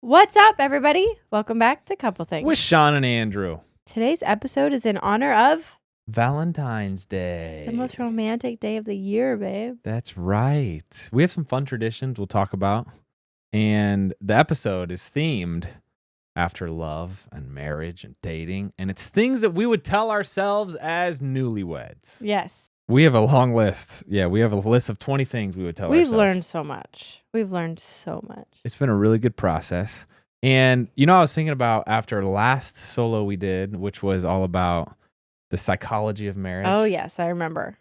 What's up, everybody? Welcome back to Couple Things. With Shawn and Andrew. Today's episode is in honor of Valentine's Day. the most romantic day of the year, babe. That's right. We have some fun traditions we'll talk about. And the episode is themed after love and marriage and dating. And it's things that we would tell ourselves as newlyweds. Yes. We have a long list. Yeah, we have a list of 20 things we would tell ourselves. We've learned so much. It's been a really good process. And, I was thinking about after last solo we did, which was all about the psychology of marriage. Oh, yes, I remember.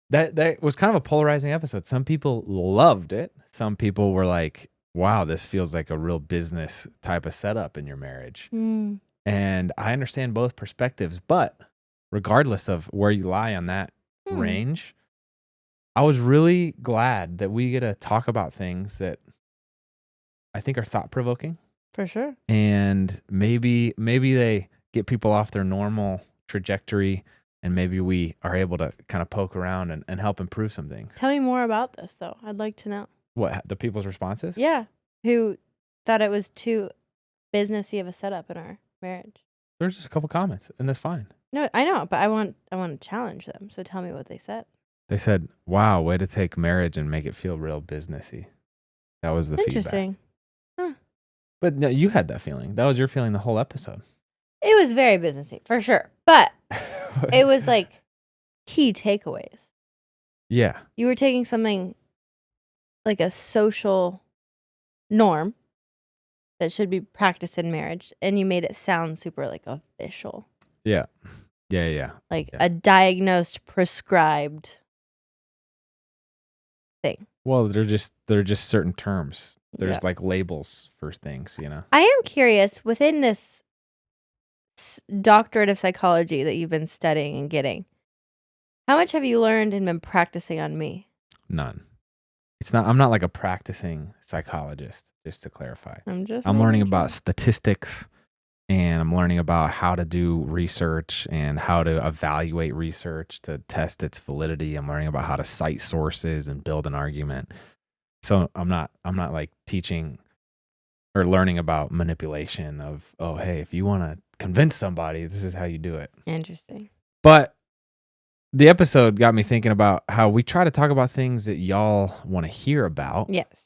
That was kind of a polarizing episode. Some people loved it. Some people were like, wow, this feels like a real business type of setup in your marriage. Mm. And I understand both perspectives, but regardless of where you lie on that range, I was really glad that we get to talk about things that I think are thought-provoking. For sure. And maybe they get people off their normal trajectory, and maybe we are able to kind of poke around and help improve some things. Tell me more about this, though. I'd like to know. What, the people's responses? Yeah. Who thought it was too businessy of a setup in our marriage? There's just a couple comments, and that's fine. No, I know, but I want to challenge them. So tell me what they said. They said, wow, way to take marriage and make it feel real businessy. That was the feedback. Interesting. Huh. But no, you had that feeling. That was your feeling the whole episode. It was very businessy, for sure. But it was like key takeaways. Yeah. You were taking something like a social norm that should be practiced in marriage, and you made it sound super like official. Yeah. Yeah. Like a diagnosed, prescribed thing. Well, they're just certain terms. There's Yeah. like labels for things, I am curious, within this doctorate of psychology that you've been studying and getting, how much have you learned and been practicing on me? None. I'm not like a practicing psychologist, just to clarify. I'm learning about statistics, and I'm learning about how to do research and how to evaluate research to test its validity. I'm learning about how to cite sources and build an argument. So I'm not like teaching or learning about manipulation of, oh, hey, if you want to convince somebody, this is how you do it. Interesting. But the episode got me thinking about how we try to talk about things that y'all want to hear about. Yes.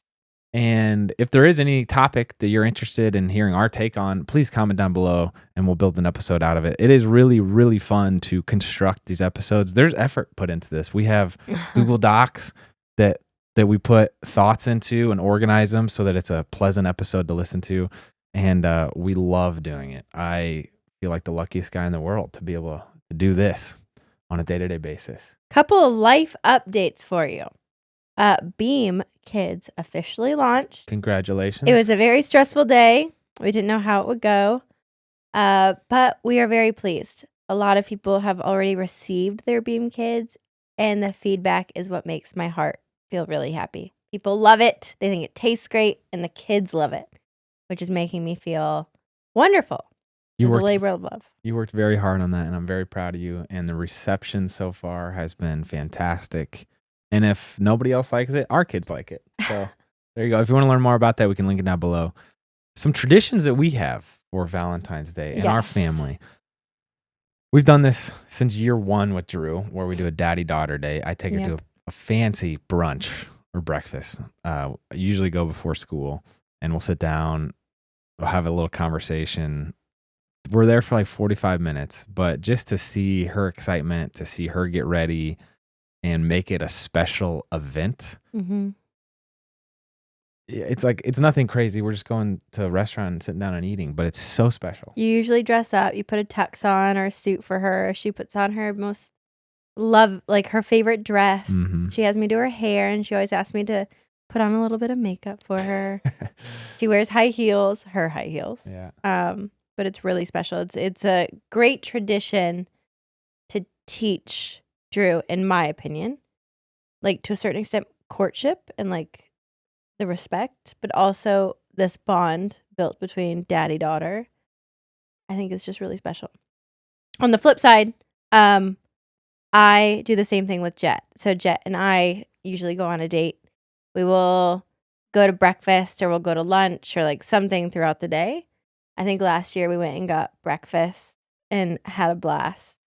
And if there is any topic that you're interested in hearing our take on, please comment down below and we'll build an episode out of it. It is really, really fun to construct these episodes. There's effort put into this. We have Google Docs that we put thoughts into and organize them so that it's a pleasant episode to listen to. And we love doing it. I feel like the luckiest guy in the world to be able to do this on a day-to-day basis. Couple of life updates for you. Beam Kids officially launched. Congratulations. It was a very stressful day. We didn't know how it would go. But we are very pleased. A lot of people have already received their Beam Kids, and the feedback is what makes my heart feel really happy. People love it. They think it tastes great, and the kids love it, which is making me feel wonderful. It's a labor of love. You worked very hard on that, and I'm very proud of you. And the reception so far has been fantastic. And if nobody else likes it, our kids like it. So there you go. If you want to learn more about that, we can link it down below. Some traditions that we have for Valentine's Day in our family. We've done this since year one with Drew, where we do a daddy-daughter day. I take her to a fancy brunch or breakfast. I usually go before school, and we'll sit down. We'll have a little conversation. We're there for like 45 minutes, but just to see her excitement, to see her get ready and make it a special event. Mm-hmm. It's nothing crazy. We're just going to a restaurant and sitting down and eating, but it's so special. You usually dress up. You put a tux on or a suit for her. She puts on her her favorite dress. Mm-hmm. She has me do her hair, and she always asks me to put on a little bit of makeup for her. She wears her high heels. Yeah. But it's really special. It's a great tradition to teach Drew, in my opinion, like to a certain extent, courtship and like the respect, but also this bond built between daddy-daughter. I think it's just really special. On the flip side, I do the same thing with Jet. So Jet and I usually go on a date. We will go to breakfast or we'll go to lunch or like something throughout the day. I think last year we went and got breakfast and had a blast.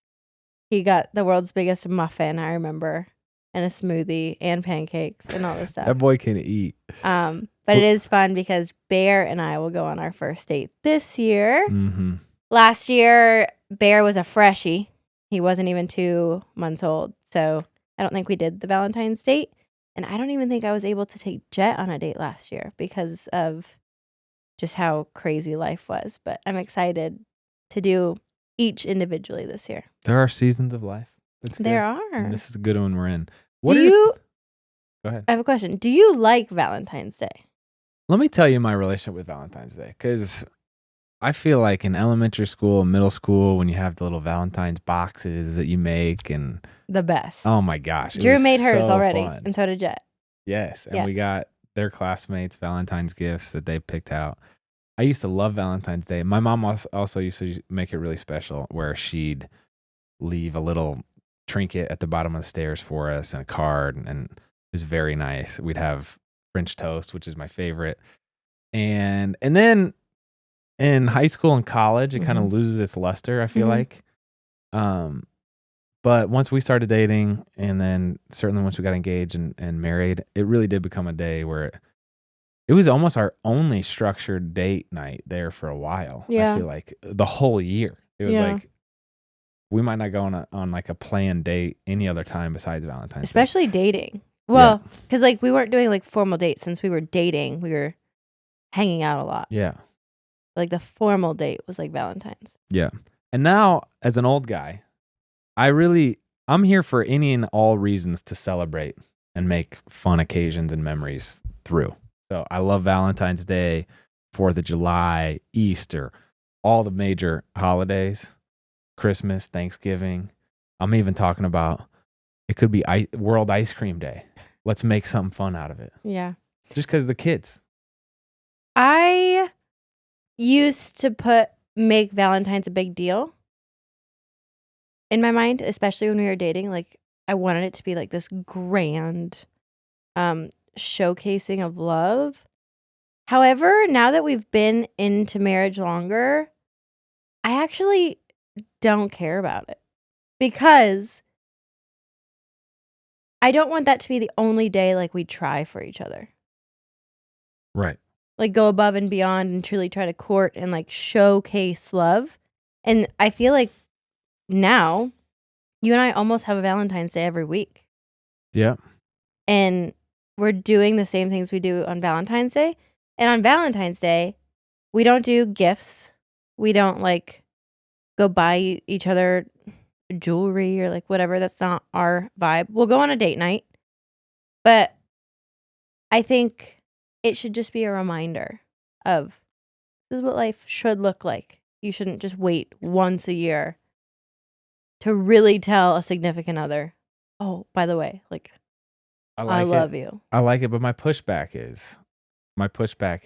He got the world's biggest muffin, I remember, and a smoothie and pancakes and all this stuff. That boy can eat. But it is fun because Bear and I will go on our first date this year. Mm-hmm. Last year, Bear was a freshie. He wasn't even 2 months old. So I don't think we did the Valentine's date. And I don't even think I was able to take Jet on a date last year because of just how crazy life was. But I'm excited to do each individually this year. There are seasons of life. That's good. There are. And this is the good one we're in. Go ahead. I have a question. Do you like Valentine's Day? Let me tell you my relationship with Valentine's Day, because I feel like in elementary school, middle school, when you have the little Valentine's boxes that you make, and the best. Oh my gosh. Drew made hers so already, fun. and so did Jet. Yes. And we got their classmates Valentine's gifts that they picked out. I used to love Valentine's Day. My mom also used to make it really special, where she'd leave a little trinket at the bottom of the stairs for us and a card, and it was very nice. We'd have French toast, which is my favorite. And then in high school and college, it kind of loses its luster, I feel like. But once we started dating, and then certainly once we got engaged and married, it really did become a day where it was almost our only structured date night there for a while. Yeah. I feel like the whole year. It was like we might not go on like a planned date any other time besides Valentine's Day. Especially dating. Well, because like we weren't doing like formal dates. Since we were dating, we were hanging out a lot. Yeah. Like the formal date was like Valentine's. Yeah. And now, as an old guy, I'm here for any and all reasons to celebrate and make fun occasions and memories through. So I love Valentine's Day, 4th of July, Easter, all the major holidays, Christmas, Thanksgiving. I'm even talking about it could be World Ice Cream Day. Let's make something fun out of it. Yeah. Just because the kids. I used to make Valentine's a big deal in my mind, especially when we were dating. Like I wanted it to be like this grand showcasing of love. However, now that we've been into marriage longer, I actually don't care about it, because I don't want that to be the only day like we try for each other. Right. Like go above and beyond and truly try to court and like showcase love. And I feel like now you and I almost have a Valentine's Day every week. Yeah. And we're doing the same things we do on Valentine's Day. And on Valentine's Day, we don't do gifts. We don't like go buy each other jewelry or like whatever. That's not our vibe. We'll go on a date night. But I think it should just be a reminder of this is what life should look like. You shouldn't just wait once a year to really tell a significant other, oh, by the way, like, I love you. I like it, but my pushback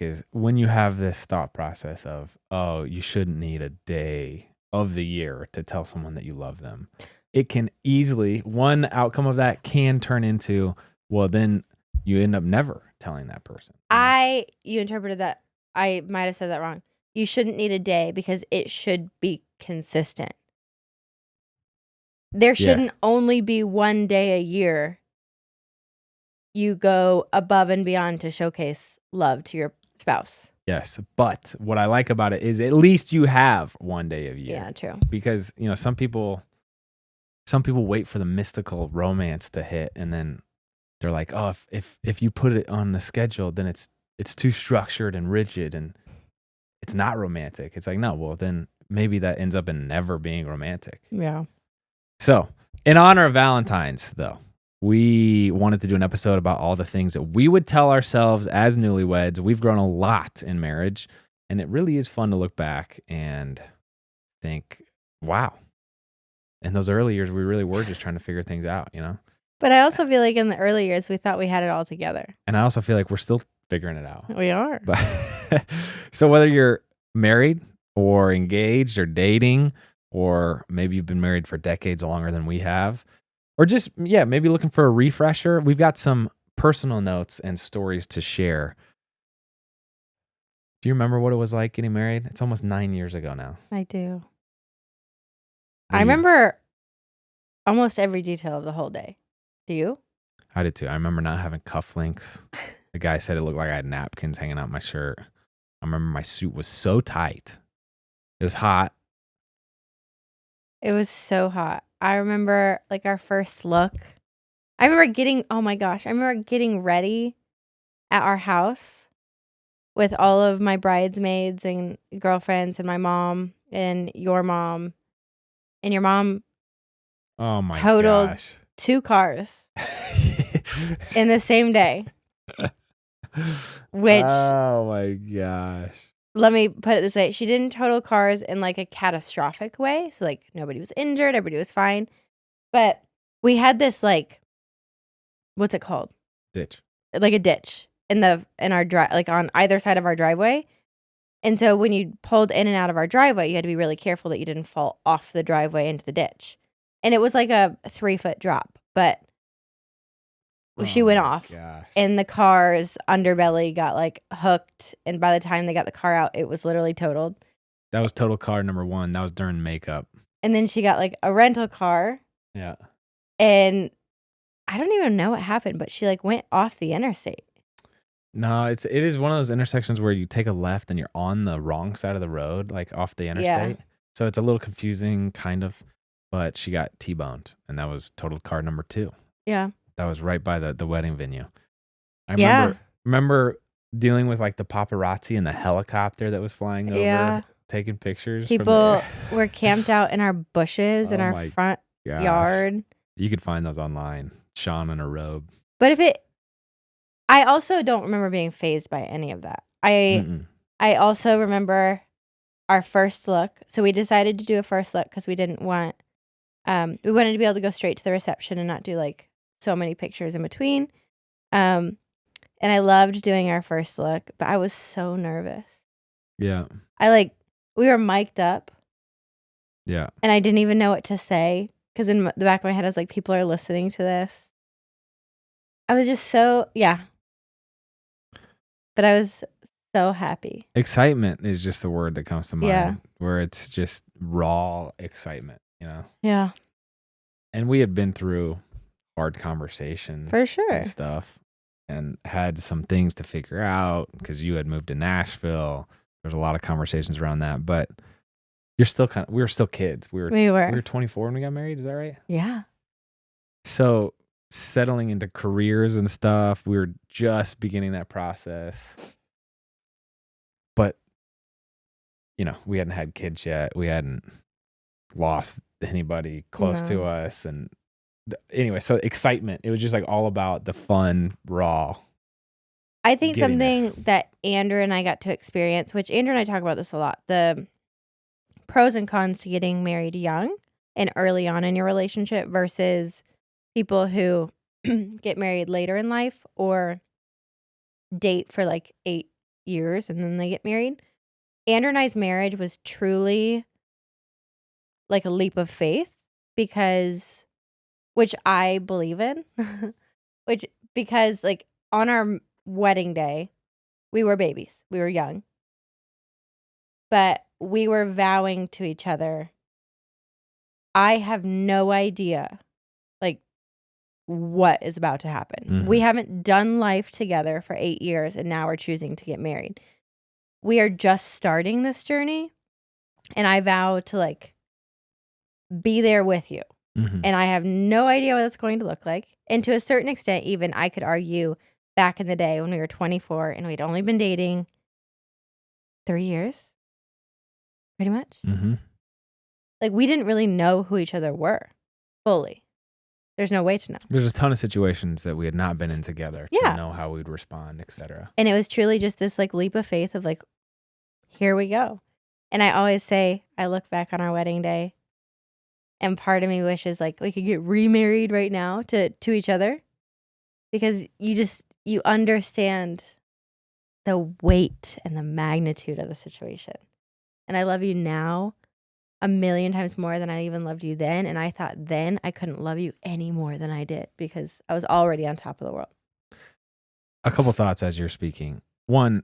is when you have this thought process of, oh, you shouldn't need a day of the year to tell someone that you love them. It can easily, one outcome of that can turn into, well, then you end up never telling that person. You interpreted that. I might have said that wrong. You shouldn't need a day because it should be consistent. There shouldn't only be one day a year you go above and beyond to showcase love to your spouse. Yes, but what I like about it is at least you have one day a year. Yeah, true. Because, some people wait for the mystical romance to hit, and then they're like, oh, if you put it on the schedule, then it's too structured and rigid and it's not romantic. It's like, no, well, then maybe that ends up in never being romantic. Yeah. So, in honor of Valentine's, though, we wanted to do an episode about all the things that we would tell ourselves as newlyweds. We've grown a lot in marriage, and it really is fun to look back and think, wow. In those early years, we really were just trying to figure things out, But I also feel like in the early years, we thought we had it all together. And I also feel like we're still figuring it out. We are. But so whether you're married or engaged or dating, or maybe you've been married for decades longer than we have, or just, maybe looking for a refresher, we've got some personal notes and stories to share Do you remember what it was like getting married? It's almost 9 years ago now. I do. What I do you? remember almost every detail of the whole day. Do you? I did too. I remember not having cufflinks. The guy said it looked like I had napkins hanging out my shirt. I remember my suit was so tight. It was hot. It was so hot. I remember like our first look. I remember getting ready at our house with all of my bridesmaids and girlfriends and my mom and your mom. And your mom Oh my totaled gosh. 2 cars in the same day, which Oh my gosh. let me put it this way. She didn't total cars in like a catastrophic way. So like nobody was injured, everybody was fine. But we had this like, what's it called? Ditch. Like a ditch in our drive, like on either side of our driveway. And so when you pulled in and out of our driveway, you had to be really careful that you didn't fall off the driveway into the ditch. And it was like a 3-foot drop, but she went off. Gosh. And the car's underbelly got like hooked. And by the time they got the car out, it was literally totaled. That was total car number 1. That was during makeup. And then she got like a rental car. Yeah. And I don't even know what happened, but she like went off the interstate. No, it is one of those intersections where you take a left and you're on the wrong side of the road, like off the interstate. Yeah. So it's a little confusing, kind of. But she got T-boned, and that was total car number 2. Yeah. That was right by the wedding venue. I Yeah. remember dealing with like the paparazzi and the helicopter that was flying over, Yeah. taking pictures. People were camped out in our bushes in Oh our my front gosh. yard. You could find those online. Shawn in a robe. But I also don't remember being fazed by any of that. Mm-mm. I also remember our first look. So we decided to do a first look because we didn't want, we wanted to be able to go straight to the reception and not do like so many pictures in between. And I loved doing our first look, but I was so nervous. Yeah. We were mic'd up. Yeah. And I didn't even know what to say because in the back of my head, I was like, people are listening to this. I was just so, yeah. But I was so happy. Excitement is just the word that comes to mind. Yeah. Where it's just raw excitement, you know? Yeah. And we had been through hard conversations. For sure. And stuff. And had some things to figure out because you had moved to Nashville. There's a lot of conversations around that. But we were still kids. We were 24 when we got married. Is that right? Yeah. So settling into careers and stuff, we were just beginning that process. But, you know, we hadn't had kids yet. We hadn't lost anybody close to us. And anyway, so excitement. It was just like all about the fun, raw. I think giddiness. something that Andrew and I got to experience, which Andrew and I talk about this a lot, the pros and cons to getting married young and early on in your relationship versus people who get married later in life or date for like 8 years and then they get married. Andrew and I's marriage was truly like a leap of faith which I believe in, because like on our wedding day, we were babies, we were young, but we were vowing to each other, I have no idea like what is about to happen. Mhm. We haven't done life together for 8 years and now we're choosing to get married. We are just starting this journey and I vow to like be there with you. Mhm. And I have no idea what it's going to look like. And to a certain extent, even I could argue back in the day when we were 24 and we'd only been dating 3 years, pretty much. Mm-hmm. Like we didn't really know who each other were fully. There's no way to know. There's a ton of situations that we had not been in together to Yeah. know how we'd respond, etc. And it was truly just this like leap of faith of like, here we go. And I always say, I look back on our wedding day and part of me wishes like we could get remarried right now to each other because you understand the weight and the magnitude of the situation. And I love you now a million times more than I even loved you then. And I thought then I couldn't love you any more than I did because I was already on top of the world. A couple thoughts as you're speaking. One,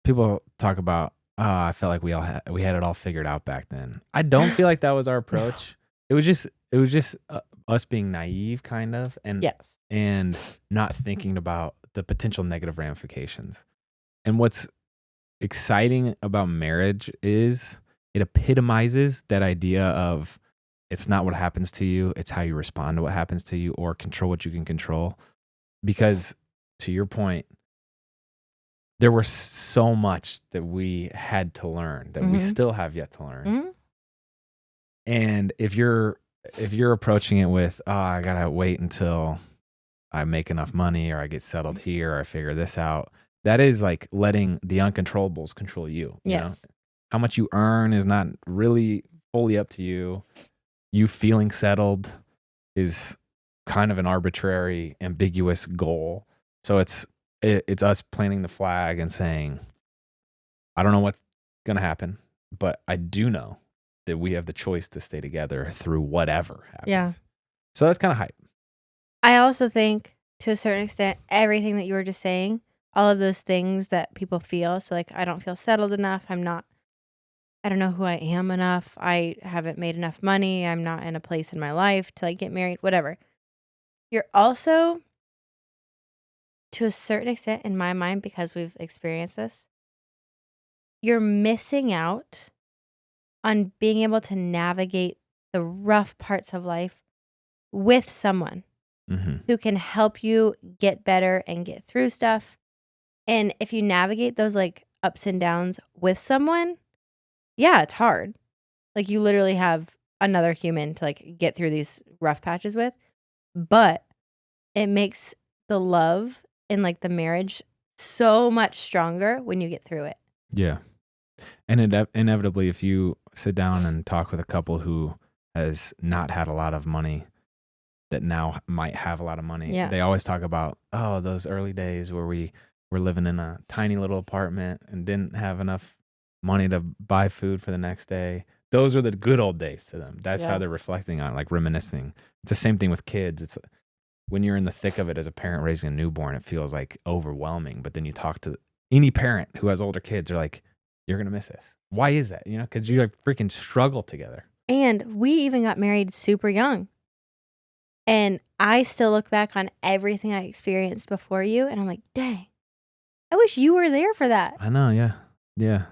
people talk about, oh, I felt like we had it all figured out back then. I don't feel like that was our approach. It was just us being naive, kind of, Yes. and not thinking about the potential negative ramifications. And what's exciting about marriage is it epitomizes that idea of it's not what happens to you, it's how you respond to what happens to you, or control what you can control. Because to your point, there was so much that we had to learn that we still have yet to learn. And if you're approaching it with, oh, I gotta wait until I make enough money or I get settled here or I figure this out, that is like letting the uncontrollables control you. You know? Yes. How much you earn is not really fully up to you. You feeling settled is kind of an arbitrary, ambiguous goal. So it's us planting the flag and saying, I don't know what's gonna happen, but I do know that we have the choice to stay together through whatever happens. Yeah. So that's kind of hype. I also think, to a certain extent, everything that you were just saying, all of those things that people feel. So, like, I don't feel settled enough. I don't know who I am enough. I haven't made enough money. I'm not in a place in my life to, like, get married, whatever. You're also, to a certain extent, in my mind, because we've experienced this, you're missing out on being able to navigate the rough parts of life with someone who can help you get better and get through stuff. And if you navigate those like ups and downs with someone, yeah, it's hard. Like you literally have another human to like get through these rough patches with, but it makes the love in like the marriage so much stronger when you get through it. Yeah. And inevitably, if you sit down and talk with a couple who has not had a lot of money that now might have a lot of money, they always talk about, oh, those early days where we were living in a tiny little apartment and didn't have enough money to buy food for the next day. Those are the good old days to them. That's how they're reflecting on it, like reminiscing. It's the same thing with kids. It's when you're in the thick of it as a parent raising a newborn, it feels like overwhelming. But then you talk to any parent who has older kids, they're like, you're going to miss this. Why is that? You know, because you like freaking struggle together. And we even got married super young. And I still look back on everything I experienced before you. And I'm like, dang, I wish you were there for that. I know. Yeah. Yeah.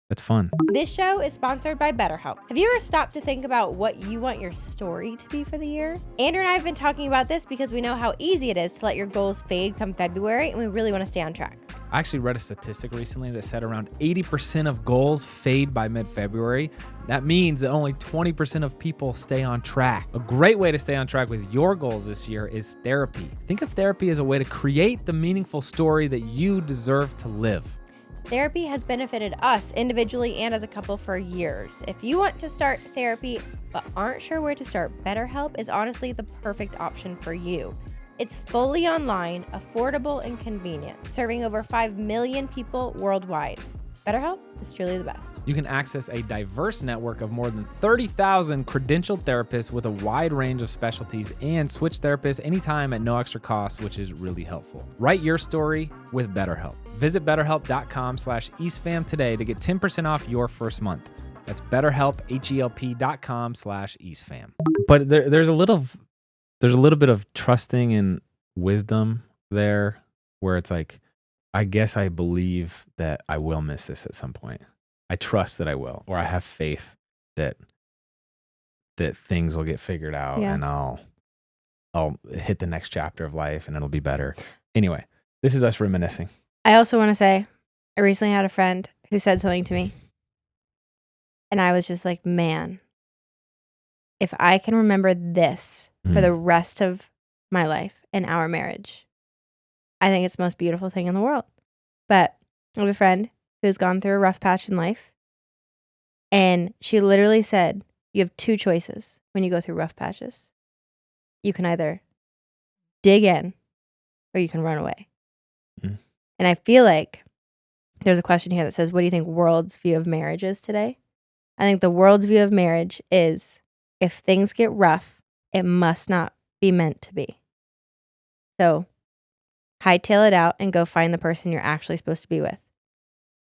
That's fun. This show is sponsored by BetterHelp. Have you ever stopped to think about what you want your story to be for the year? Andrew and I have been talking about this because we know how easy it is to let your goals fade come February, and we really want to stay on track. I actually read a statistic recently that said around 80% of goals fade by mid-February. That means that only 20% of people stay on track. A great way to stay on track with your goals this year is therapy. Think of therapy as a way to create the meaningful story that you deserve to live. Therapy has benefited us individually and as a couple for years. If you want to start therapy but aren't sure where to start, BetterHelp is honestly the perfect option for you. It's fully online, affordable, and convenient, serving over 5 million people worldwide. BetterHelp is truly the best. You can access a diverse network of more than 30,000 credentialed therapists with a wide range of specialties and switch therapists anytime at no extra cost, which is really helpful. Write your story with BetterHelp. Visit BetterHelp.com/EastFam today to get 10% off your first month. That's BetterHelp, HELP.com/EastFam. But there's a little bit of trusting and wisdom there where it's like, I guess I believe that I will miss this at some point. I trust that I will, or I have faith that things will get figured out and I'll hit the next chapter of life and it'll be better. Anyway, this is us reminiscing. I also want to say, I recently had a friend who said something to me, and I was just like, man, if I can remember this for the rest of my life and our marriage, I think it's the most beautiful thing in the world. But I have a friend who's gone through a rough patch in life, and she literally said, you have two choices when you go through rough patches. You can either dig in or you can run away. And I feel like there's a question here that says, what do you think world's view of marriage is today? I think the world's view of marriage is, if things get rough, it must not be meant to be. So hightail it out and go find the person you're actually supposed to be with.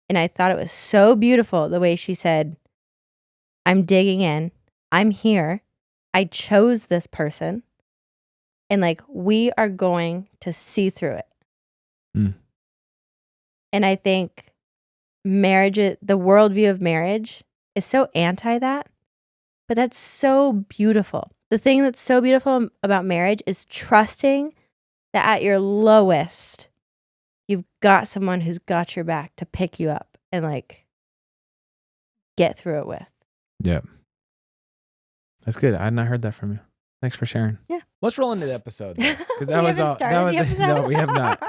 And I thought it was so beautiful the way she said, I'm digging in. I'm here. I chose this person. And like, we are going to see through it. Mm. And I think the worldview of marriage is so anti that, but that's so beautiful. The thing that's so beautiful about marriage is trusting that at your lowest, you've got someone who's got your back to pick you up and like get through it with. Yeah. That's good. I had not heard that from you. Thanks for sharing. Yeah. Let's roll into the episode. Because We haven't started the episode? No, we have not.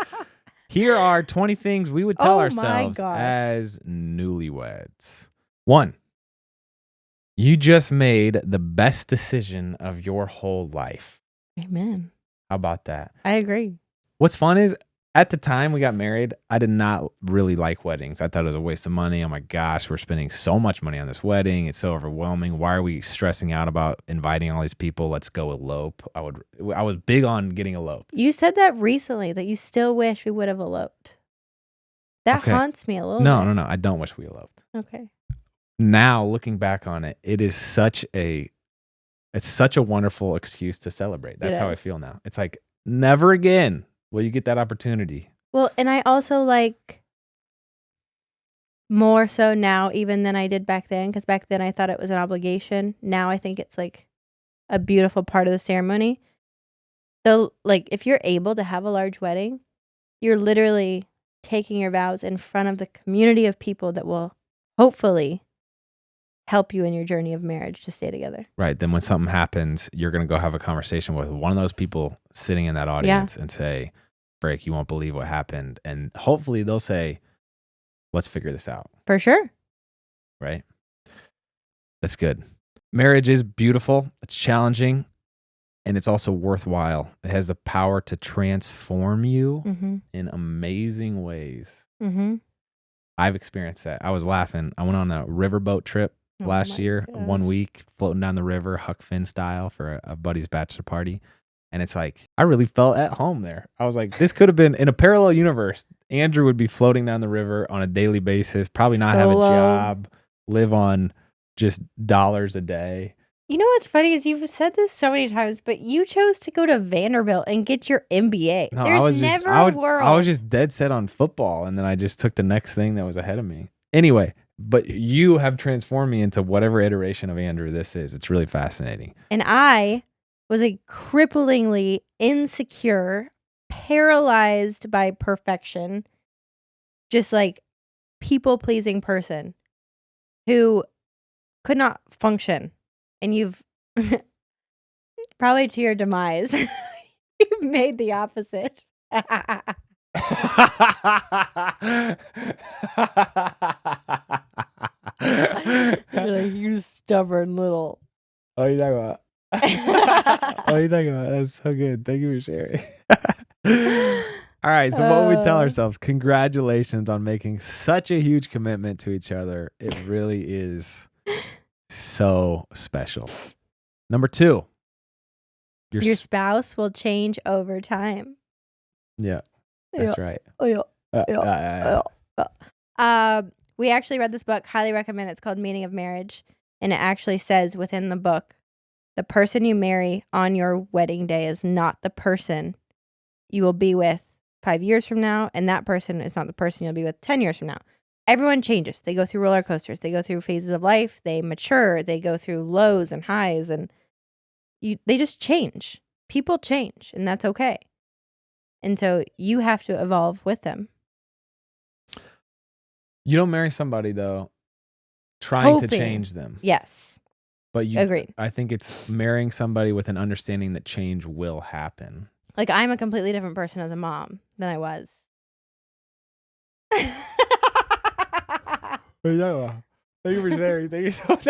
Here are 20 things we would tell Oh my ourselves gosh. as newlyweds. 1, you just made the best decision of your whole life. Amen. How about that? I agree. What's fun is at the time we got married, I did not really like weddings. I thought it was a waste of money. Oh my gosh, we're spending so much money on this wedding. It's so overwhelming. Why are we stressing out about inviting all these people? Let's go elope. I was big on getting eloped. You said that recently, that you still wish we would have eloped. That Okay. haunts me a little No, bit. no. I don't wish we eloped. Okay. Now looking back on it, it's such a wonderful excuse to celebrate. That's how I is. feel now. It's like never again will you get that opportunity. Well, and I also like more so now even than I did back then, because back then I thought it was an obligation. Now I think it's like a beautiful part of the ceremony. So like if you're able to have a large wedding, you're literally taking your vows in front of the community of people that will hopefully help you in your journey of marriage to stay together. Right. Then when something happens, you're going to go have a conversation with one of those people sitting in that audience and say, Break, you won't believe what happened. And hopefully they'll say, let's figure this out. For sure. Right. That's good. Marriage is beautiful. It's challenging. And it's also worthwhile. It has the power to transform you in amazing ways. Mm-hmm. I've experienced that. I was laughing. I went on a riverboat trip last year, 1 week, floating down the river, Huck Finn style, for a buddy's bachelor party. And it's like, I really felt at home there. I was like, this could have been in a parallel universe. Andrew would be floating down the river on a daily basis, probably not have a job, live on just dollars a day. You know what's funny is you've said this so many times, but you chose to go to Vanderbilt and get your MBA. No, There's never a world. I was just dead set on football, and then I just took the next thing that was ahead of me. Anyway, but you have transformed me into whatever iteration of Andrew this is. It's really fascinating. And I was a cripplingly insecure, paralyzed by perfection, just like people-pleasing person who could not function. And you've probably to your demise, you've made the opposite. You're like, you stubborn little. What are you talking about? What are you talking about? That's so good. Thank you for sharing. All right. So what we tell ourselves, congratulations on making such a huge commitment to each other. It really is so special. Number 2. Your spouse will change over time. Yeah. That's right. We actually read this book, highly recommend it. It's called Meaning of Marriage. And it actually says within the book, the person you marry on your wedding day is not the person you will be with 5 years from now. And that person is not the person you'll be with 10 years from now. Everyone changes. They go through roller coasters. They go through phases of life. They mature. They go through lows and highs. And they just change. People change. And that's okay. And so you have to evolve with them. You don't marry somebody, though, trying to change them. Yes. But you agreed. I think it's marrying somebody with an understanding that change will happen. Like, I'm a completely different person as a mom than I was. What are you talking about? Thank you for sharing. Thank you so much.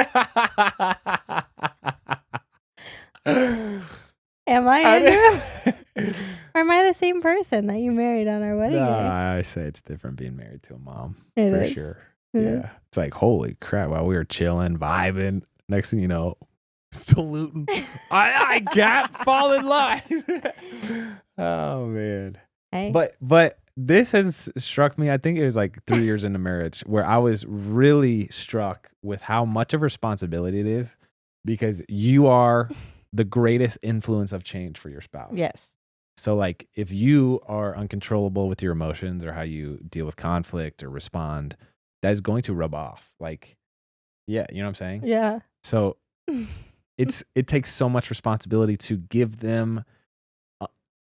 Am I, Andrew? Or am I the same person that you married on our wedding day? I say it's different being married to a mom. It for is. sure. It Yeah. is. It's like, holy crap. While we were chilling, vibing, next thing you know, saluting. I can't fall in line. Oh, man. Hey. But this has struck me. I think it was like 3 years into marriage where I was really struck with how much of responsibility it is because you are the greatest influence of change for your spouse. Yes. So like if you are uncontrollable with your emotions or how you deal with conflict or respond, that is going to rub off. Like, yeah, you know what I'm saying? Yeah. So it takes so much responsibility to give them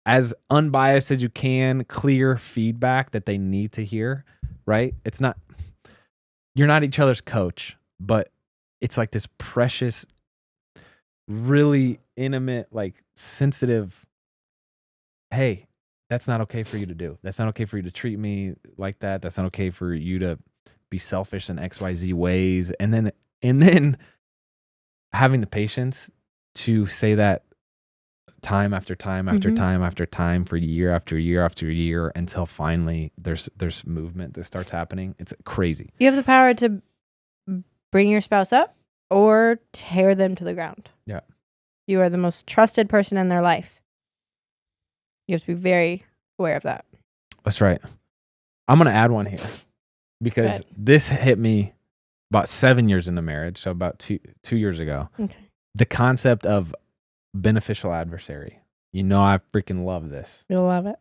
as unbiased as you can, clear feedback that they need to hear, right? It's not, you're not each other's coach, but it's like this precious, really intimate, like sensitive, hey, that's not okay for you to do. That's not okay for you to treat me like that. That's not okay for you to be selfish in XYZ ways. And then having the patience to say that time after time after time after time for year after year after year until finally there's movement that starts happening. It's crazy. You have the power to bring your spouse up or tear them to the ground. Yeah. You are the most trusted person in their life. You have to be very aware of that. That's right. I'm going to add one here because this hit me about 7 years into marriage. So about two years ago. Okay. The concept of beneficial adversary. You know, I freaking love this. You'll love it.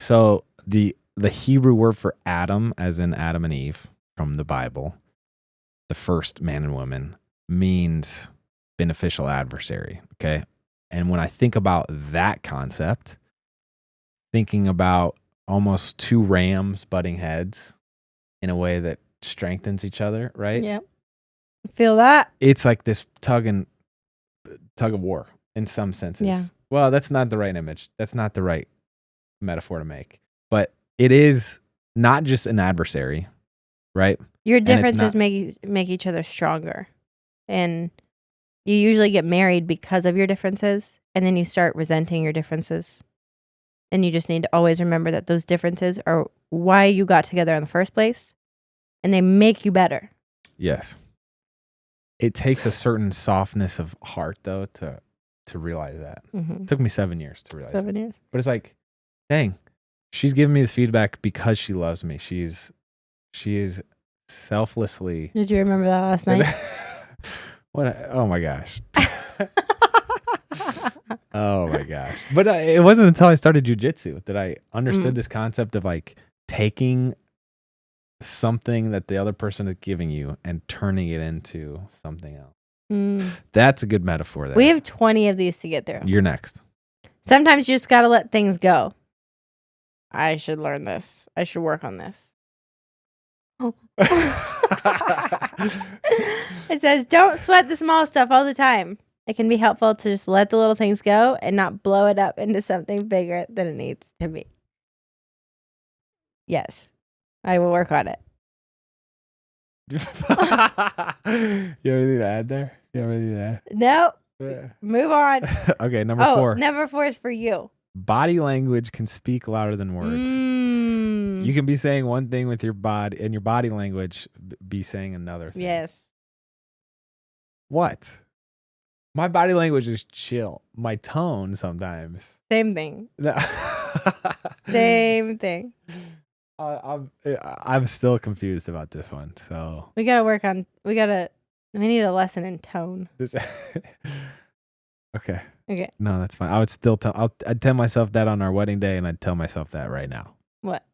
So the Hebrew word for Adam, as in Adam and Eve from the Bible, the first man and woman, means beneficial adversary. Okay. And when I think about that concept, thinking about almost two rams butting heads in a way that strengthens each other, right? Yep. Feel that? It's like this tug of war in some senses. Yeah. Well, that's not the right image. That's not the right metaphor to make. But it is not just an adversary, right? Your differences make each other stronger. And you usually get married because of your differences, and then you start resenting your differences. And you just need to always remember that those differences are why you got together in the first place, and they make you better. Yes. It takes a certain softness of heart, though, to realize that. Mm-hmm. It took me 7 years to realize 7 years. But it's like, dang, she's giving me this feedback because she loves me. She is selflessly. Did you remember that last night? Oh my gosh. Oh my gosh. But it wasn't until I started jujitsu that I understood this concept of like taking something that the other person is giving you and turning it into something else. That's a good metaphor there. We have 20 of these to get through. You're next. Sometimes you just got to let things go. I should learn this. I should work on this. It says, don't sweat the small stuff all the time. It can be helpful to just let the little things go and not blow it up into something bigger than it needs to be. Yes, I will work on it. You have anything to add there? No. Yeah. Move on. Okay, number 4. Number 4 is for you. Body language can speak louder than words. You can be saying one thing with your body, and your body language be saying another thing. Yes. What? My body language is chill. My tone sometimes. Same thing. No. Same thing. I'm still confused about this one. So we gotta work on. We need a lesson in tone. Okay. Okay. No, that's fine. I would still I'd tell myself that on our wedding day, and I'd tell myself that right now. What?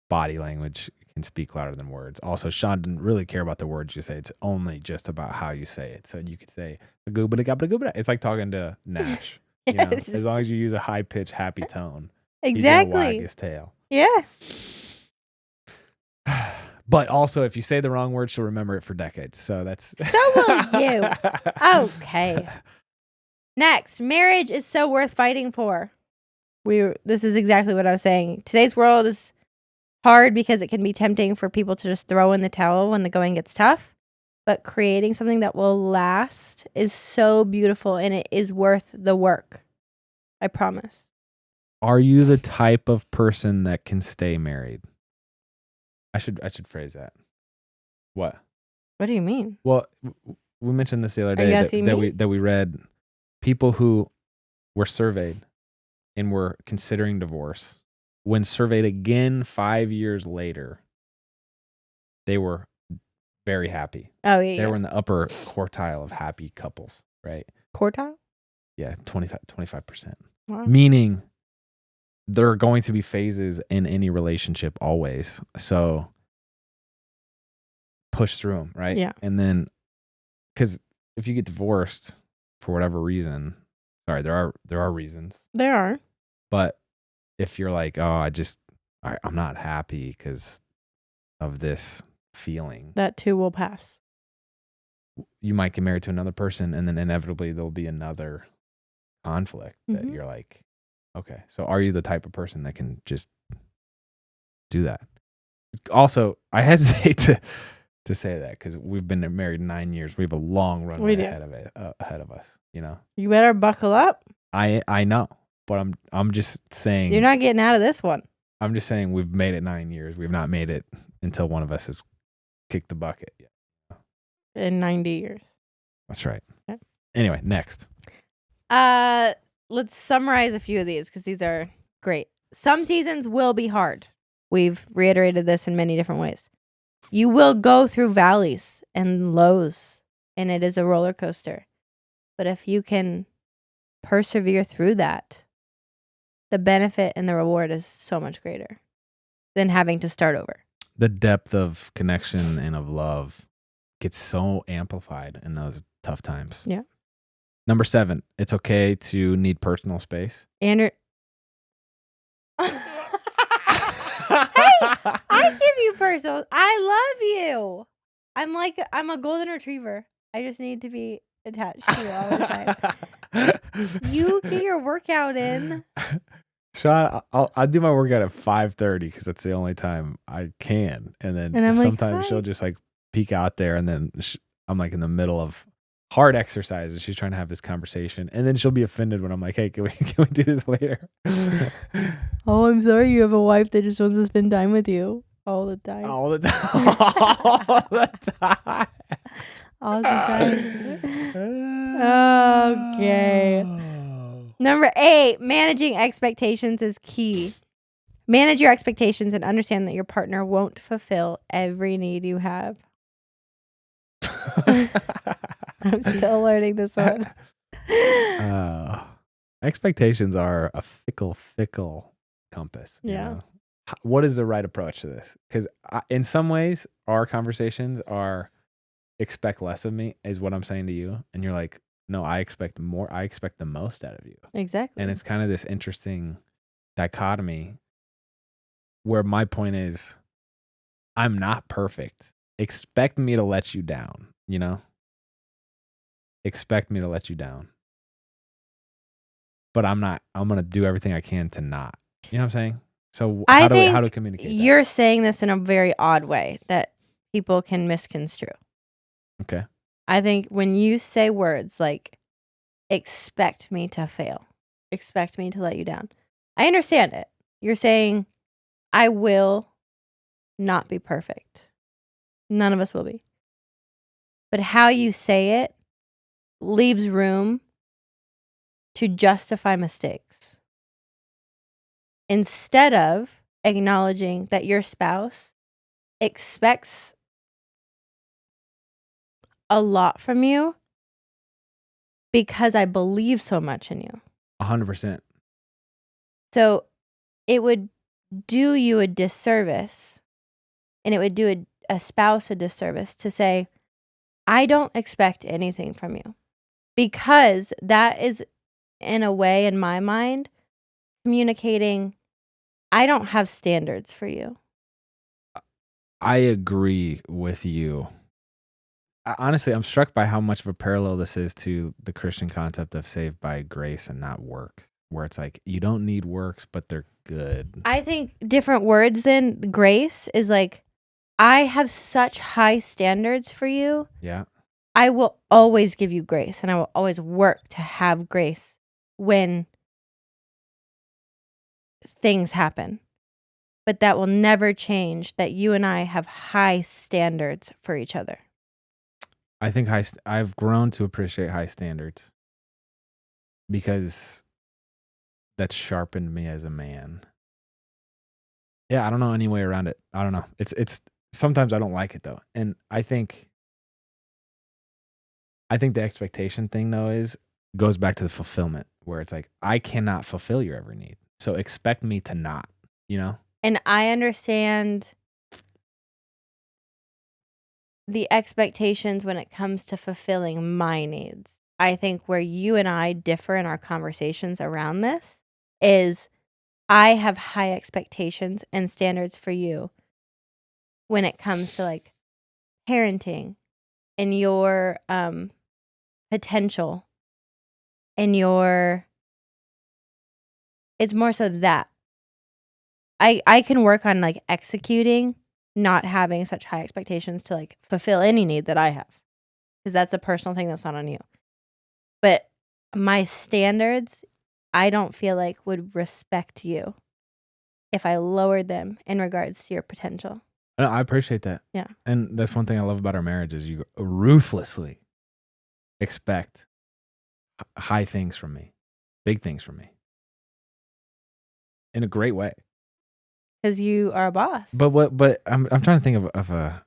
Body language can speak louder than words. Also, Shawn didn't really care about the words you say. It's only just about how you say it. So you could say it's like talking to Nash. Yes. You know, as long as you use a high pitched, happy tone. Exactly. He's gonna wag his tail. Yeah. But also, if you say the wrong word, she'll remember it for decades. So that's. So will you. Okay. Next, marriage is so worth fighting for. This is exactly what I was saying. Today's world is hard because it can be tempting for people to just throw in the towel when the going gets tough. But creating something that will last is so beautiful, and it is worth the work. I promise. Are you the type of person that can stay married? I should phrase that. What? What do you mean? Well, we mentioned this the other day that we read people who were surveyed and were considering divorce when surveyed again 5 years later, they were very happy. Oh, yeah. They were in the upper quartile of happy couples, right? Quartile? Yeah, 25%. Wow. Meaning there are going to be phases in any relationship always. So push through them, right? Yeah. And then, because if you get divorced for whatever reason, sorry, there are reasons. There are. But if you're like, oh, I'm not happy because of this feeling, That too will pass. you might get married to another person, and then inevitably there'll be another conflict that you're like, okay, so are you the type of person that can just do that? Also, I hesitate to say that because we've been married 9 years. We have a long runway ahead of us. You know, you better buckle up. I know, but I'm just saying you're not getting out of this one. I'm just saying we've made it 9 years. We've not made it until one of us has kicked the bucket yet. In 90 years. That's right. Okay. Anyway, next. Let's summarize a few of these because these are great. Some seasons will be hard. We've reiterated this in many different ways. You will go through valleys and lows, and it is a roller coaster. But if you can persevere through that, the benefit and the reward is so much greater than having to start over. The depth of connection and of love gets so amplified in those tough times. Yeah. Number 7, it's okay to need personal space. Andrew. Hey, I give you personal. I love you. I'm a golden retriever. I just need to be attached to you all the time. You get your workout in. Shawn, I'll do my workout at 5:30 because that's the only time I can. And then sometimes like, she'll just like peek out there, and then I'm like in the middle of hard exercise, and she's trying to have this conversation, and then she'll be offended when I'm like, "Hey, can we do this later?" Oh, I'm sorry. You have a wife that just wants to spend time with you all the time. All the time. All the time. All the time. Okay. Number 8, managing expectations is key. Manage your expectations and understand that your partner won't fulfill every need you have. I'm still learning this one. Expectations are a fickle compass. Yeah. You know? What is the right approach to this? Because in some ways, our conversations are expect less of me is what I'm saying to you. And you're like, no, I expect more. I expect the most out of you. Exactly. And it's kind of this interesting dichotomy where my point is, I'm not perfect. Expect me to let you down, you know? Expect me to let you down. But I'm not. I'm going to do everything I can to not. You know what I'm saying? So how do we communicate you're saying this in a very odd way that people can misconstrue. Okay. I think when you say words like, expect me to fail, expect me to let you down, I understand it. You're saying, I will not be perfect. None of us will be. But how you say it leaves room to justify mistakes. Instead of acknowledging that your spouse expects a lot from you because I believe so much in you. 100%. So it would do you a disservice, and it would do a spouse a disservice to say, I don't expect anything from you. Because that is, in a way, in my mind, communicating, I don't have standards for you. I agree with you. Honestly, I'm struck by how much of a parallel this is to the Christian concept of saved by grace and not works, where it's like, you don't need works, but they're good. I think different words than grace is like, I have such high standards for you. Yeah. I will always give you grace, and I will always work to have grace when things happen. But that will never change that you and I have high standards for each other. I think I've grown to appreciate high standards because that's sharpened me as a man. Yeah, I don't know any way around it. I don't know. It's sometimes I don't like it though. And I think the expectation thing though goes back to the fulfillment where it's like I cannot fulfill your every need. So expect me to not, you know? And I understand the expectations when it comes to fulfilling my needs. I think where you and I differ in our conversations around this is I have high expectations and standards for you when it comes to like parenting and your potential and your it's more so that I can work on like executing, not having such high expectations to like fulfill any need that I have, because that's a personal thing that's not on you. But my standards, I don't feel like would respect you if I lowered them in regards to your potential. I appreciate that. Yeah. And that's one thing I love about our marriage is you ruthlessly expect high things from me, big things from me in a great way. Because you are a boss. But I'm trying to think of a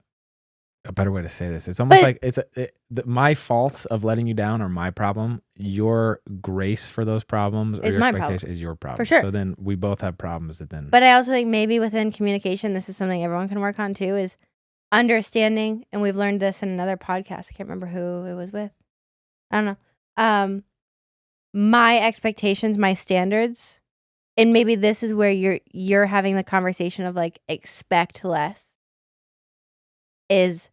better way to say this. It's almost But- like my fault of letting you down or my problem. Your grace for those problems or Is your my expectation problem. is your problem. For sure. So then we both have problems that then. But I also think maybe within communication, this is something everyone can work on too, is understanding. And we've learned this in another podcast. I can't remember who it was with. I don't know. My expectations, my standards, and maybe this is where you're having the conversation of like expect less, is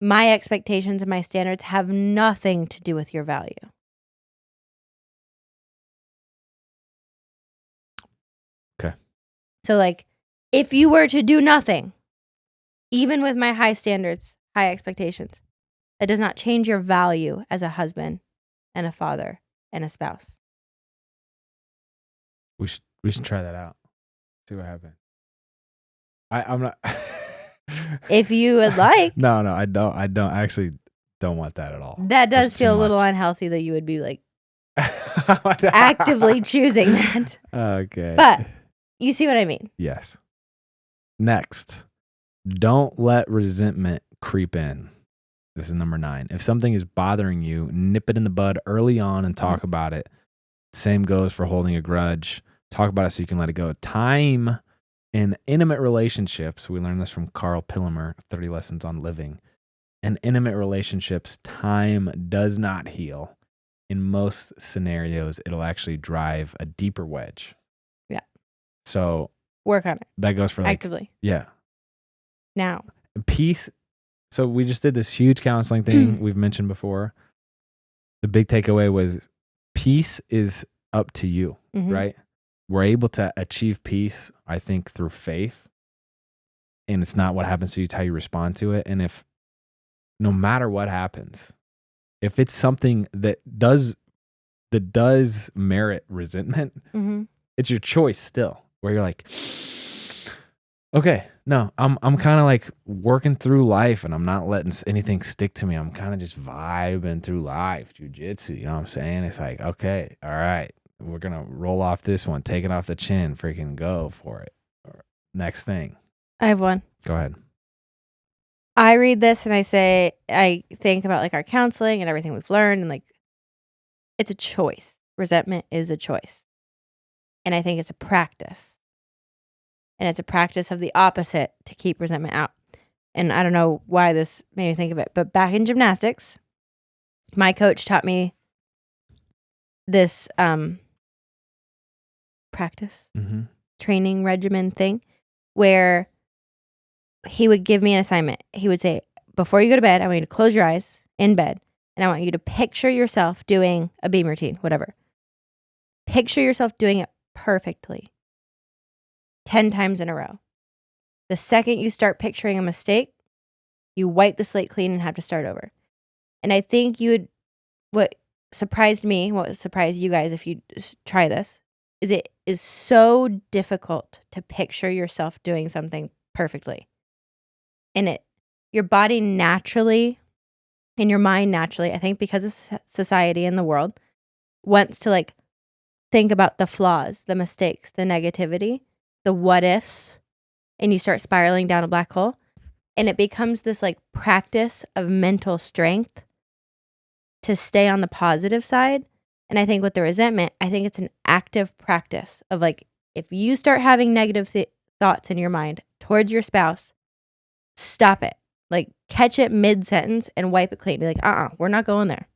my expectations and my standards have nothing to do with your value. Okay. So like if you were to do nothing, even with my high standards, high expectations, that does not change your value as a husband and a father and a spouse. We should try that out. See what happens. I'm not. If you would like. No, I don't. I actually don't want that at all. That does There's feel too a little much. unhealthy that you would be like actively choosing that. Okay. But you see what I mean? Yes. Next, don't let resentment creep in. This is number 9. If something is bothering you, nip it in the bud early on and talk about it. Same goes for holding a grudge. Talk about it so you can let it go. Time in intimate relationships, we learned this from Carl Pillemer, 30 Lessons on Living. In intimate relationships, time does not heal. In most scenarios, it'll actually drive a deeper wedge. Yeah. So work on it. That goes for like, actively. Yeah. Now. Peace. So we just did this huge counseling thing we've mentioned before. The big takeaway was peace is up to you, right? We're able to achieve peace, I think, through faith. And it's not what happens to you, it's how you respond to it. And if no matter what happens, if it's something that does merit resentment, it's your choice still, where you're like, okay, no, I'm kind of like working through life and I'm not letting anything stick to me. I'm kind of just vibing through life, jujitsu, you know what I'm saying? It's like, okay, all right, we're going to roll off this one, take it off the chin, freaking go for it. Next thing. I have one. Go ahead. I read this and I think about like our counseling and everything we've learned, and like it's a choice. Resentment is a choice. And I think it's a practice. And it's a practice of the opposite to keep resentment out. And I don't know why this made me think of it, but back in gymnastics, my coach taught me this practice, training regimen thing, where he would give me an assignment. He would say, before you go to bed, I want you to close your eyes in bed, and I want you to picture yourself doing a beam routine, whatever. Picture yourself doing it perfectly 10 times in a row. The second you start picturing a mistake, you wipe the slate clean and have to start over. And I think what surprised me, what would surprise you guys if you try this, is it is so difficult to picture yourself doing something perfectly. And your body naturally, and your mind naturally, I think because of society and the world, wants to like think about the flaws, the mistakes, the negativity, the what ifs. and you start spiraling down a black hole. And it becomes this like practice of mental strength to stay on the positive side. And I think with the resentment, I think it's an active practice of like, if you start having negative thoughts in your mind towards your spouse, stop it. Like catch it mid-sentence and wipe it clean. Be like, we're not going there.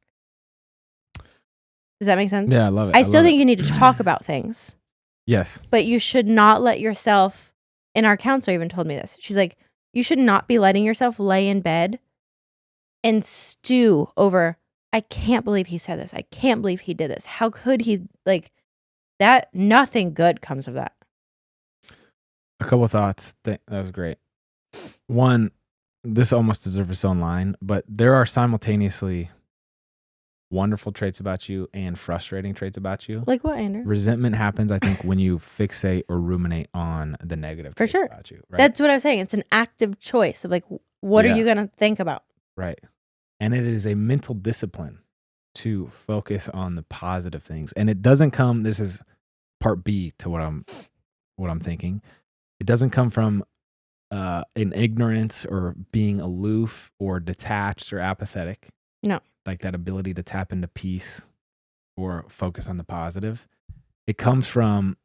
Does that make sense? Yeah, I love it. I still think you need to talk about things. Yes. But you should not let yourself, and our counselor even told me this. She's like, you should not be letting yourself lay in bed and stew over, I can't believe he said this. I can't believe he did this. How could he, like, that? Nothing good comes of that. A couple of thoughts. That was great. One, this almost deserves its own line, but there are simultaneously wonderful traits about you and frustrating traits about you. Like what, Andrew? Resentment happens, I think, when you fixate or ruminate on the negative traits about you. Right? That's what I was saying. It's an active choice of like, what are you going to think about? Right. And it is a mental discipline to focus on the positive things. And it doesn't come, this is part B to what I'm thinking. It doesn't come from an ignorance or being aloof or detached or apathetic. No. Like that ability to tap into peace or focus on the positive. It comes from,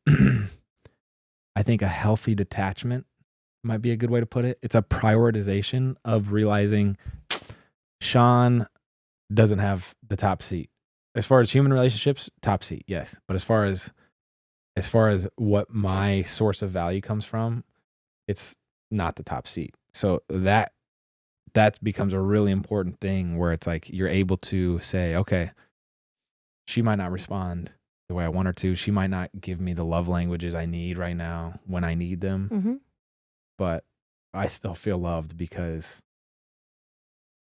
I think, a healthy detachment might be a good way to put it. It's a prioritization of realizing Shawn doesn't have the top seat. As far as human relationships, top seat, yes. But as far as what my source of value comes from, it's not the top seat. So that becomes a really important thing where it's like you're able to say, okay, she might not respond the way I want her to. She might not give me the love languages I need right now when I need them. Mm-hmm. But I still feel loved because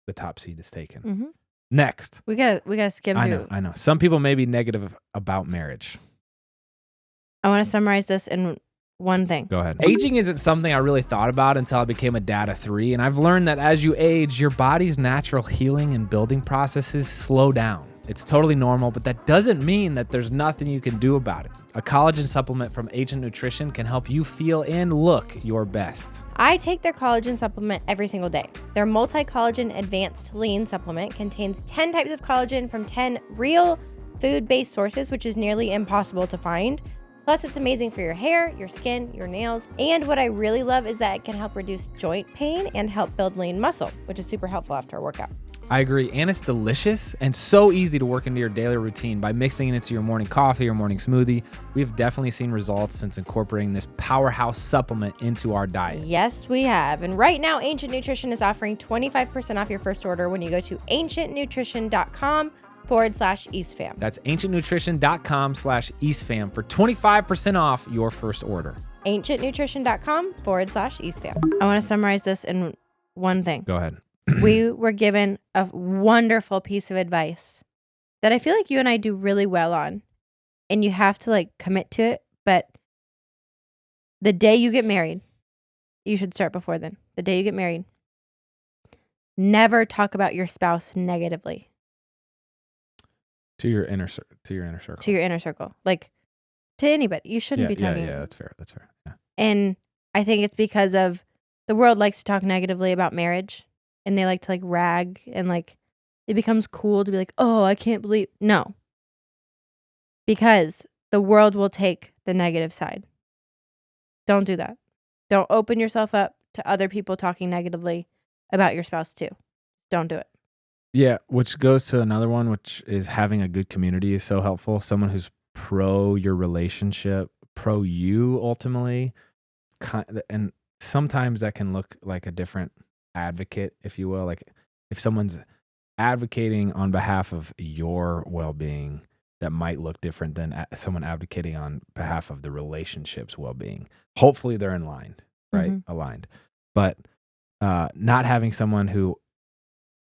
the top seat is taken. Mm-hmm. Next. We gotta skim through. I know. Some people may be negative about marriage. I want to summarize this in one thing. Go ahead. Aging isn't something I really thought about until I became a dad of 3, and I've learned that as you age, your body's natural healing and building processes slow down. It's totally normal, but that doesn't mean that there's nothing you can do about it. A collagen supplement from Ancient Nutrition can help you feel and look your best. I take their collagen supplement every single day. Their multi-collagen advanced lean supplement contains 10 types of collagen from 10 real food-based sources, which is nearly impossible to find. Plus, it's amazing for your hair, your skin, your nails. And what I really love is that it can help reduce joint pain and help build lean muscle, which is super helpful after a workout. I agree. And it's delicious and so easy to work into your daily routine by mixing it into your morning coffee or morning smoothie. We've definitely seen results since incorporating this powerhouse supplement into our diet. Yes, we have. And right now, Ancient Nutrition is offering 25% off your first order when you go to ancientnutrition.com/EastFam. That's ancientnutrition.com/EastFam for 25% off your first order. ancientnutrition.com/EastFam. I want to summarize this in one thing. Go ahead. We were given a wonderful piece of advice that I feel like you and I do really well on, and you have to like commit to it. But the day you get married, you should start before then. The day you get married, never talk about your spouse negatively. To your inner circle. To your inner circle. Like to anybody. You shouldn't be talking. Yeah, that's fair. Yeah. And I think it's because of the world likes to talk negatively about marriage. And they like to like rag and like it becomes cool to be like, oh, I can't believe. No. Because the world will take the negative side. Don't do that. Don't open yourself up to other people talking negatively about your spouse too. Don't do it. Yeah, which goes to another one, which is having a good community is so helpful. Someone who's pro your relationship, pro you ultimately. And sometimes that can look like a different advocate, if you will. Like if someone's advocating on behalf of your well-being, that might look different than someone advocating on behalf of the relationship's well-being. Hopefully they're in line, right? Mm-hmm. Aligned. But not having someone who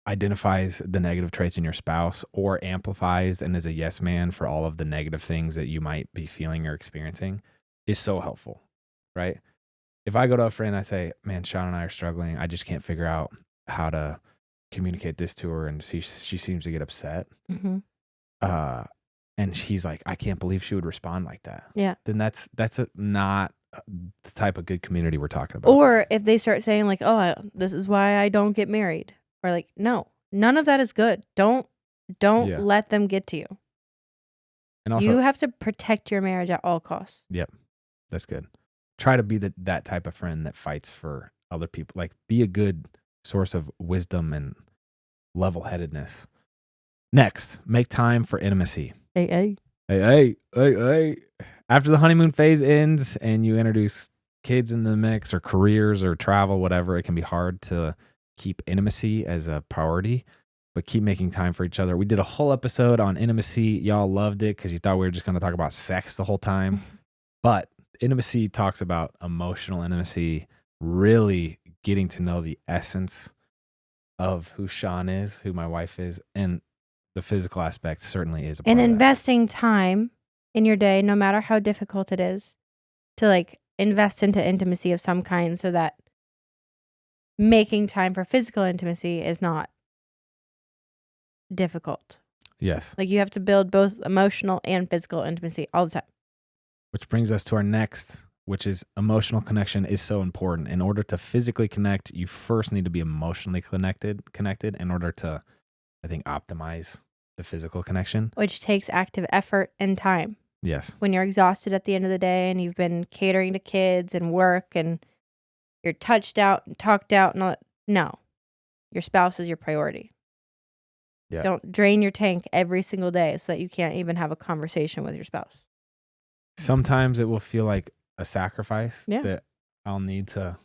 identifies the negative traits in your spouse or amplifies and is a yes man for all of the negative things that you might be feeling or experiencing is so helpful, right? If I go to a friend and I say, man, Shawn and I are struggling. I just can't figure out how to communicate this to her. And she seems to get upset. Mm-hmm. And he's like, I can't believe she would respond like that. Yeah. Then that's not the type of good community we're talking about. Or if they start saying like, "Oh, this is why I don't get married," or like, "No, none of that is good. Don't Yeah. let them get to you. And also, You have to protect your marriage at all costs." yep, that's good. Try to be that type of friend that fights for other people. Like, be a good source of wisdom and level-headedness. Next, make time for intimacy. Hey. Hey. After the honeymoon phase ends and you introduce kids in the mix or careers or travel, whatever, it can be hard to keep intimacy as a priority, but keep making time for each other. We did a whole episode on intimacy. Y'all loved it because you thought we were just going to talk about sex the whole time. But intimacy talks about emotional intimacy, really getting to know the essence of who Shawn is, who my wife is, and the physical aspect certainly is a part And of that. investing time in your day, no matter how difficult it is, to like invest into intimacy of some kind so that making time for physical intimacy is not difficult. Yes. Like you have to build both emotional and physical intimacy all the time. Which brings us to our next, which is emotional connection is so important. In order to physically connect, you first need to be emotionally connected in order to, I think, optimize the physical connection. Which takes active effort and time. Yes. When you're exhausted at the end of the day and you've been catering to kids and work and you're touched out and talked out and all that, no. Your spouse is your priority. Yeah. Don't drain your tank every single day so that you can't even have a conversation with your spouse. Sometimes it will feel like a sacrifice Yeah. that I'll need to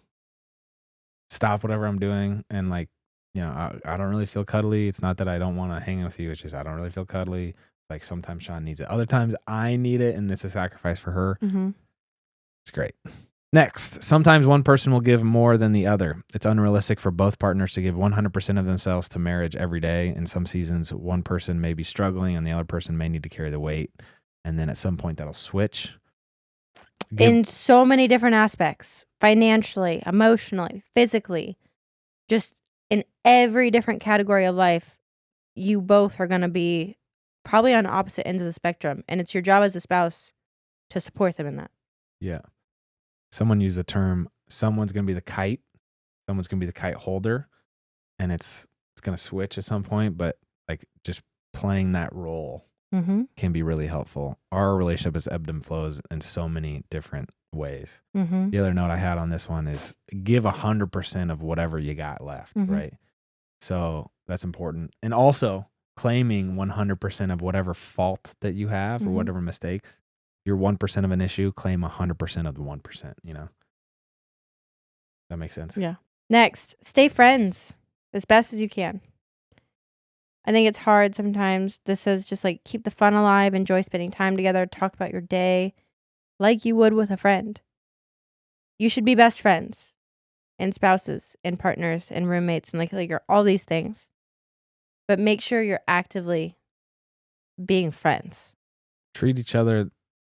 stop whatever I'm doing and like, you know, I don't really feel cuddly. It's not that I don't want to hang with you. It's just I don't really feel cuddly. Like sometimes Shawn needs it. Other times I need it and it's a sacrifice for her. Mm-hmm. It's great. Next, sometimes one person will give more than the other. It's unrealistic for both partners to give 100% of themselves to marriage every day. In some seasons, one person may be struggling and the other person may need to carry the weight. And then at some point that'll switch. In so many different aspects, financially, emotionally, physically, just in every different category of life, you both are going to be probably on opposite ends of the spectrum. And it's your job as a spouse to support them in that. Yeah. Someone used the term, someone's going to be the kite. Someone's going to be the kite holder. And it's going to switch at some point. But like just playing that role can be really helpful. Our relationship has ebbed and flows in so many different ways. The other note I had on this one is give 100% of whatever you got left, right? So that's important. And also claiming 100% of whatever fault that you have or whatever mistakes. You're 1% of an issue, claim 100% of the 1%, you know? That makes sense? Yeah. Next, stay friends as best as you can. I think it's hard sometimes. This says just like keep the fun alive, enjoy spending time together, talk about your day like you would with a friend. You should be best friends and spouses and partners and roommates and like all these things. But make sure you're actively being friends. Treat each other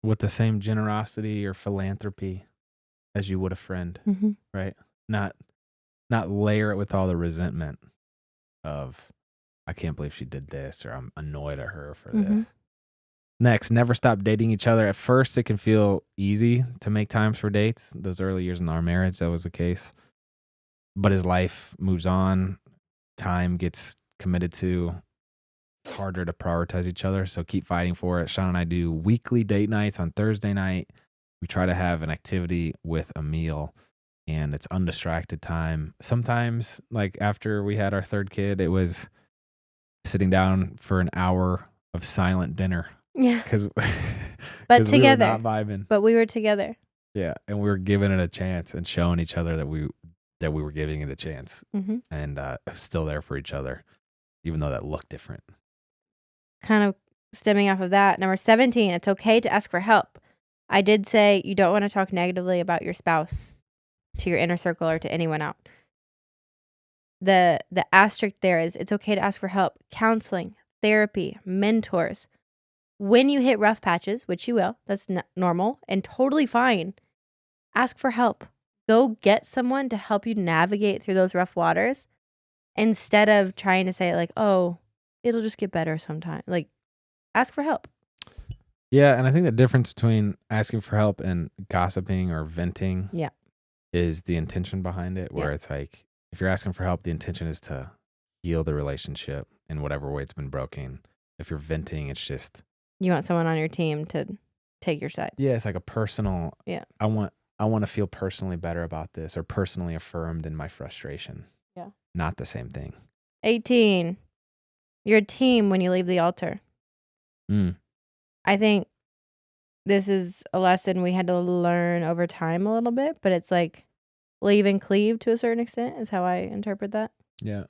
with the same generosity or philanthropy as you would a friend, right? Not layer it with all the resentment of, I can't believe she did this, or I'm annoyed at her for this. Next, never stop dating each other. At first, it can feel easy to make times for dates. Those early years in our marriage, that was the case. But as life moves on, time gets committed to, it's harder to prioritize each other. So keep fighting for it. Shawn and I do weekly date nights on Thursday night. We try to have an activity with a meal, and it's undistracted time. Sometimes, like after we had our third kid, it was sitting down for an hour of silent dinner. Yeah. But together. We were not vibing. But we were together. Yeah. And we were giving it a chance and showing each other that we were giving it a chance and still there for each other, even though that looked different. Kind of stemming off of that. Number 17, it's okay to ask for help. I did say you don't want to talk negatively about your spouse to your inner circle or to anyone out. The asterisk there is it's okay to ask for help. Counseling, therapy, mentors. When you hit rough patches, which you will, that's normal and totally fine, ask for help. Go get someone to help you navigate through those rough waters instead of trying to say like, oh, it'll just get better sometime. Like, ask for help. Yeah, and I think the difference between asking for help and gossiping or venting Yeah. is the intention behind it, where Yeah. it's like, if you're asking for help, the intention is to heal the relationship in whatever way it's been broken. If you're venting, it's just, You want someone on your team to take your side. yeah, it's like a personal, Yeah. I want to feel personally better about this, or personally affirmed in my frustration. Yeah. Not the same thing. 18. You're a team when you leave the altar. I think this is a lesson we had to learn over time a little bit, but it's like leave and cleave to a certain extent is how I interpret that. Yeah.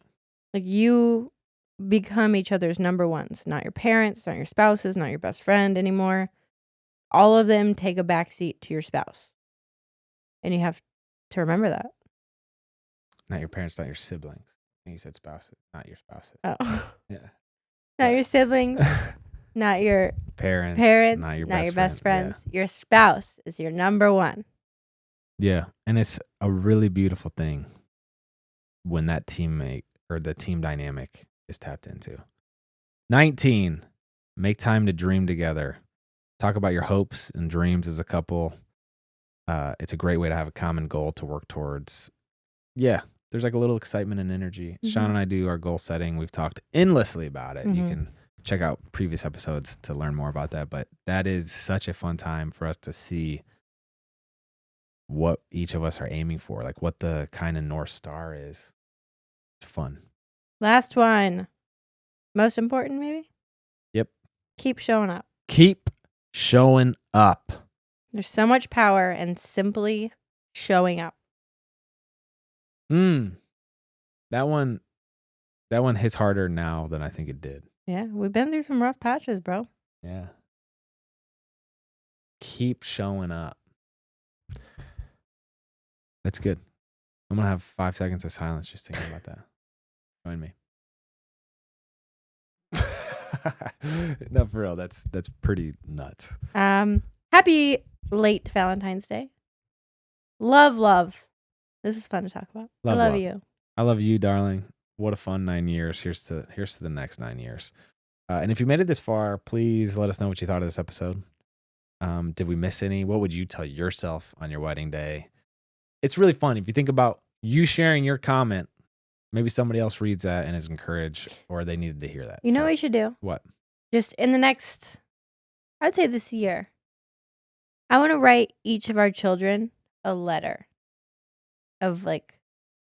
Like you become each other's number ones, not your parents, not your spouses, not your best friend anymore. All of them take a backseat to your spouse. And you have to remember that. Not your parents, not your siblings. And you said spouses, not your spouses. Oh. Yeah. Not your siblings, not your parents, not your best friends. Yeah. Your spouse is your number one. Yeah. And it's a really beautiful thing when that teammate or the team dynamic is tapped into. 19, make time to dream together. Talk about your hopes and dreams as a couple. It's a great way to have a common goal to work towards. Yeah. There's like a little excitement and energy. Mm-hmm. Shawn and I do our goal setting. We've talked endlessly about it. Mm-hmm. You can check out previous episodes to learn more about that. But that is such a fun time for us to see what each of us are aiming for, like what the kind of North Star is. It's fun. Last one. Most important, maybe? Yep. Keep showing up. Keep showing up. There's so much power in simply showing up. That one hits harder now than I think it did. Yeah, we've been through some rough patches, bro. Yeah. Keep showing up. That's good. I'm going to have 5 seconds of silence just thinking about that. Join me. No, for real. That's pretty nuts. Happy late Valentine's Day. Love. This is fun to talk about. I love you. I love you, darling. What a fun 9 years. Here's to the next 9 years. And if you made it this far, please let us know what you thought of this episode. Did we miss any? What would you tell yourself on your wedding day? It's really fun. If you think about you sharing your comment, maybe somebody else reads that and is encouraged, or they needed to hear that. You know what we should do? What? Just in the next, I'd say this year, I want to write each of our children a letter of like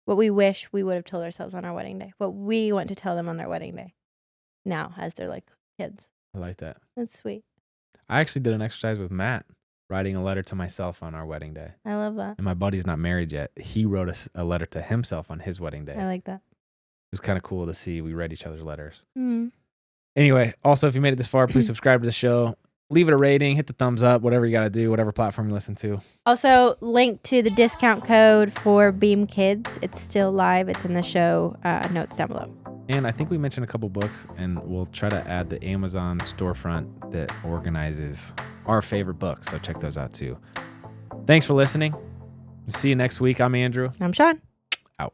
what we wish we would have told ourselves on our wedding day, what we want to tell them on their wedding day now as they're like kids. I like that. That's sweet. I actually did an exercise with Matt, writing a letter to myself on our wedding day. I love that. And my buddy's not married yet. He wrote a letter to himself on his wedding day. I like that. It was kind of cool to see. We read each other's letters. Mm. Anyway, also, if you made it this far, please subscribe to the show. Leave it a rating, hit the thumbs up, whatever you got to do, whatever platform you listen to. Also, link to the discount code for Beam Kids. It's still live. It's in the show notes down below. And I think we mentioned a couple books, and we'll try to add the Amazon storefront that organizes our favorite books. So check those out too. Thanks for listening. See you next week. I'm Andrew. I'm Shawn.